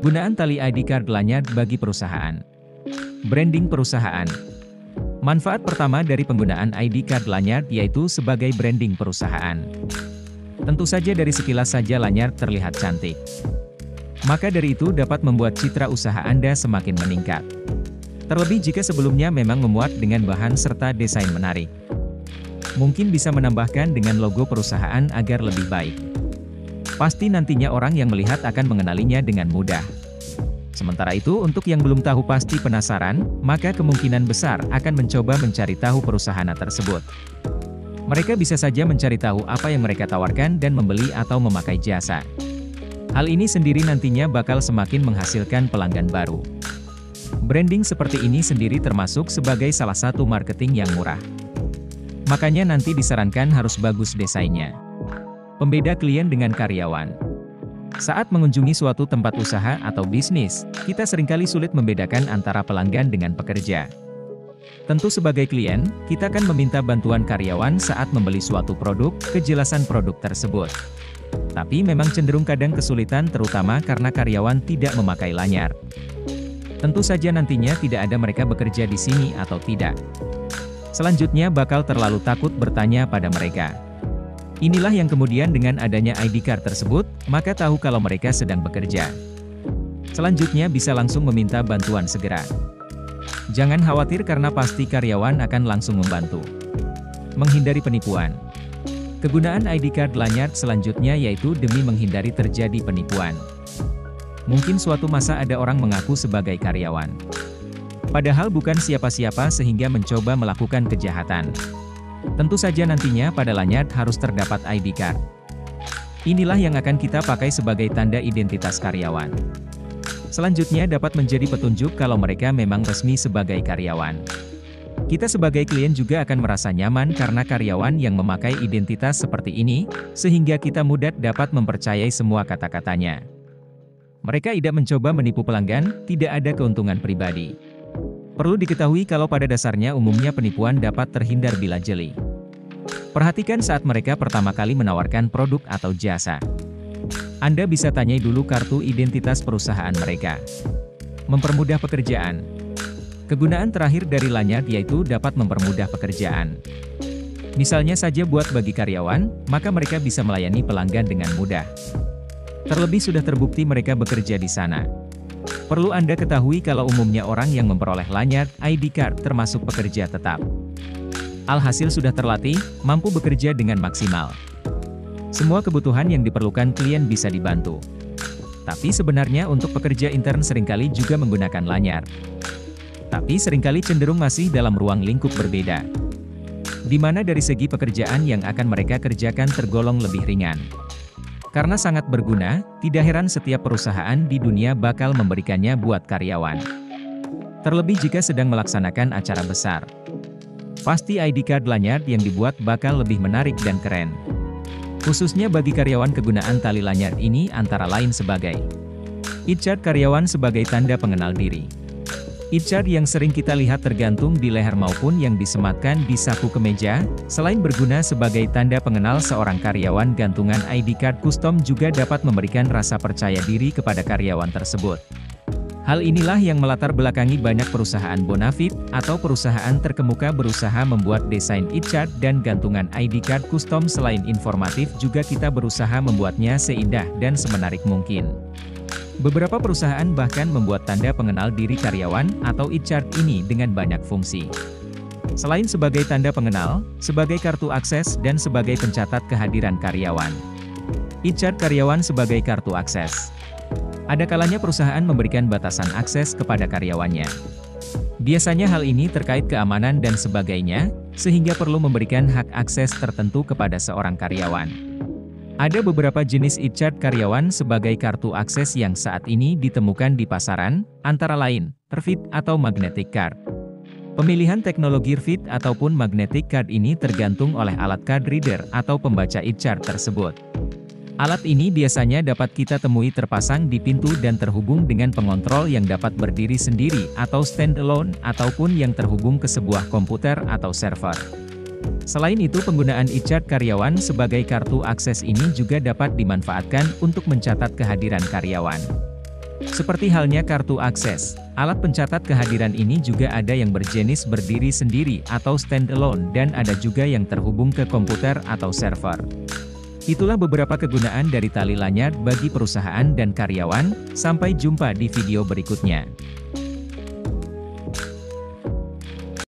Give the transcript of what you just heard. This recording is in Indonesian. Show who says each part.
Speaker 1: Gunaan tali ID card lanyard bagi perusahaan. Branding perusahaan. Manfaat pertama dari penggunaan ID card lanyard yaitu sebagai branding perusahaan. Tentu saja dari sekilas saja lanyard terlihat cantik. Maka dari itu dapat membuat citra usaha Anda semakin meningkat. Terlebih jika sebelumnya memang memuat dengan bahan serta desain menarik. Mungkin bisa menambahkan dengan logo perusahaan agar lebih baik. Pasti nantinya orang yang melihat akan mengenalinya dengan mudah. Sementara itu untuk yang belum tahu pasti penasaran, maka kemungkinan besar akan mencoba mencari tahu perusahaan tersebut. Mereka bisa saja mencari tahu apa yang mereka tawarkan dan membeli atau memakai jasa. Hal ini sendiri nantinya bakal semakin menghasilkan pelanggan baru. Branding seperti ini sendiri termasuk sebagai salah satu marketing yang murah. Makanya nanti disarankan harus bagus desainnya. Pembeda klien dengan karyawan. Saat mengunjungi suatu tempat usaha atau bisnis, kita seringkali sulit membedakan antara pelanggan dengan pekerja. Tentu sebagai klien, kita akan meminta bantuan karyawan saat membeli suatu produk, kejelasan produk tersebut. Tapi memang cenderung kadang kesulitan terutama karena karyawan tidak memakai lanyard. Tentu saja nantinya tidak ada mereka bekerja di sini atau tidak. Selanjutnya bakal terlalu takut bertanya pada mereka. Inilah yang kemudian dengan adanya ID card tersebut, maka tahu kalau mereka sedang bekerja. Selanjutnya bisa langsung meminta bantuan segera. Jangan khawatir karena pasti karyawan akan langsung membantu. Menghindari penipuan. Kegunaan ID card lanyard selanjutnya yaitu demi menghindari terjadi penipuan. Mungkin suatu masa ada orang mengaku sebagai karyawan. Padahal bukan siapa-siapa sehingga mencoba melakukan kejahatan. Tentu saja nantinya pada lanyard harus terdapat ID card. Inilah yang akan kita pakai sebagai tanda identitas karyawan. Selanjutnya dapat menjadi petunjuk kalau mereka memang resmi sebagai karyawan. Kita sebagai klien juga akan merasa nyaman karena karyawan yang memakai identitas seperti ini, sehingga kita mudah dapat mempercayai semua kata-katanya. Mereka tidak mencoba menipu pelanggan, tidak ada keuntungan pribadi. Perlu diketahui kalau pada dasarnya umumnya penipuan dapat terhindar bila jeli. Perhatikan saat mereka pertama kali menawarkan produk atau jasa. Anda bisa tanyai dulu kartu identitas perusahaan mereka. Mempermudah pekerjaan. Kegunaan terakhir dari lanyard yaitu dapat mempermudah pekerjaan. Misalnya saja buat bagi karyawan, maka mereka bisa melayani pelanggan dengan mudah. Terlebih sudah terbukti mereka bekerja di sana. Perlu Anda ketahui kalau umumnya orang yang memperoleh lanyard ID card termasuk pekerja tetap. Alhasil sudah terlatih, mampu bekerja dengan maksimal. Semua kebutuhan yang diperlukan klien bisa dibantu. Tapi sebenarnya untuk pekerja intern seringkali juga menggunakan lanyard. Tapi seringkali cenderung masih dalam ruang lingkup berbeda. Di mana dari segi pekerjaan yang akan mereka kerjakan tergolong lebih ringan. Karena sangat berguna, tidak heran setiap perusahaan di dunia bakal memberikannya buat karyawan. Terlebih jika sedang melaksanakan acara besar. Pasti ID card lanyard yang dibuat bakal lebih menarik dan keren. Khususnya bagi karyawan kegunaan tali lanyard ini antara lain sebagai ID card karyawan sebagai tanda pengenal diri. ID card yang sering kita lihat tergantung di leher maupun yang disematkan di saku kemeja, selain berguna sebagai tanda pengenal seorang karyawan, gantungan ID card custom juga dapat memberikan rasa percaya diri kepada karyawan tersebut. Hal inilah yang melatar belakangi banyak perusahaan bonafit, atau perusahaan terkemuka berusaha membuat desain ID card dan gantungan ID card custom. Selain informatif juga kita berusaha membuatnya seindah dan semenarik mungkin. Beberapa perusahaan bahkan membuat tanda pengenal diri karyawan atau ID card ini dengan banyak fungsi. Selain sebagai tanda pengenal, sebagai kartu akses dan sebagai pencatat kehadiran karyawan. ID card karyawan sebagai kartu akses. Ada kalanya perusahaan memberikan batasan akses kepada karyawannya. Biasanya hal ini terkait keamanan dan sebagainya, sehingga perlu memberikan hak akses tertentu kepada seorang karyawan. Ada beberapa jenis ID card karyawan sebagai kartu akses yang saat ini ditemukan di pasaran, antara lain, RFID atau Magnetic Card. Pemilihan teknologi RFID ataupun Magnetic Card ini tergantung oleh alat card reader atau pembaca ID card tersebut. Alat ini biasanya dapat kita temui terpasang di pintu dan terhubung dengan pengontrol yang dapat berdiri sendiri atau standalone ataupun yang terhubung ke sebuah komputer atau server. Selain itu penggunaan ID card karyawan sebagai kartu akses ini juga dapat dimanfaatkan untuk mencatat kehadiran karyawan. Seperti halnya kartu akses, alat pencatat kehadiran ini juga ada yang berjenis berdiri sendiri atau standalone dan ada juga yang terhubung ke komputer atau server. Itulah beberapa kegunaan dari tali lanyard bagi perusahaan dan karyawan. Sampai jumpa di video berikutnya.